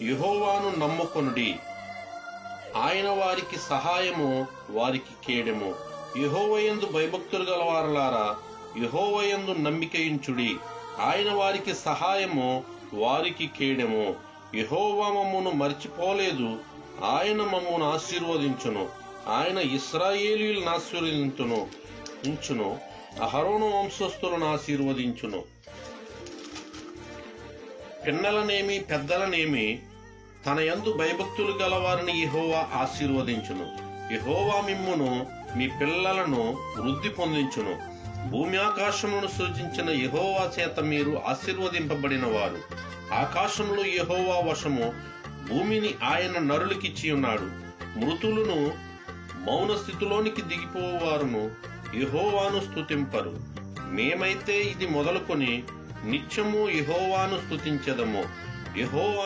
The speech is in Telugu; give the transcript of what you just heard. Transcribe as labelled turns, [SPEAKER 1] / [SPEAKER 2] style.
[SPEAKER 1] యెహోవాను నమ్ముకొనుడి. ఆయన వారికి సహాయము, వారికి కేడెము. యెహోవాయందు భయభక్తులు గలవారలారా, యెహోవాయందు నమ్మికయుంచుడి. ఆయన వారికి సహాయము, వారికి కేడెము. యెహోవా మమ్మును మర్చిపోలేదు, ఆయన మమ్మును ఆశీర్వదించును. ఆయన ఇశ్రాయేలీయులను ఆశీర్వదించును, అహరోను వంశస్థులను ఆశీర్వదించును. పిన్నలనేమి పెద్దలనేమి తన యందు భయభక్తులు గలవారిని యెహోవా ఆశీర్వదించును. యెహోవా మిమ్మును మీ పిల్లలను వృద్ధి పొందించును. భూమి ఆకాశములను సృజించిన యెహోవా చేత మీరు ఆశీర్వదింపబడిన వారు. ఆకాశములు యెహోవా వశము, భూమిని ఆయన నరులకిచ్చి ఉన్నాడు. మృతులను మౌన స్థితిలోనికి దిగిపోవారును యెహోవాను స్తుతింపరు. మేమైతే ఇది మొదలుకొని నిత్యము యెహోవాను స్తుతించెదము. యెహోవా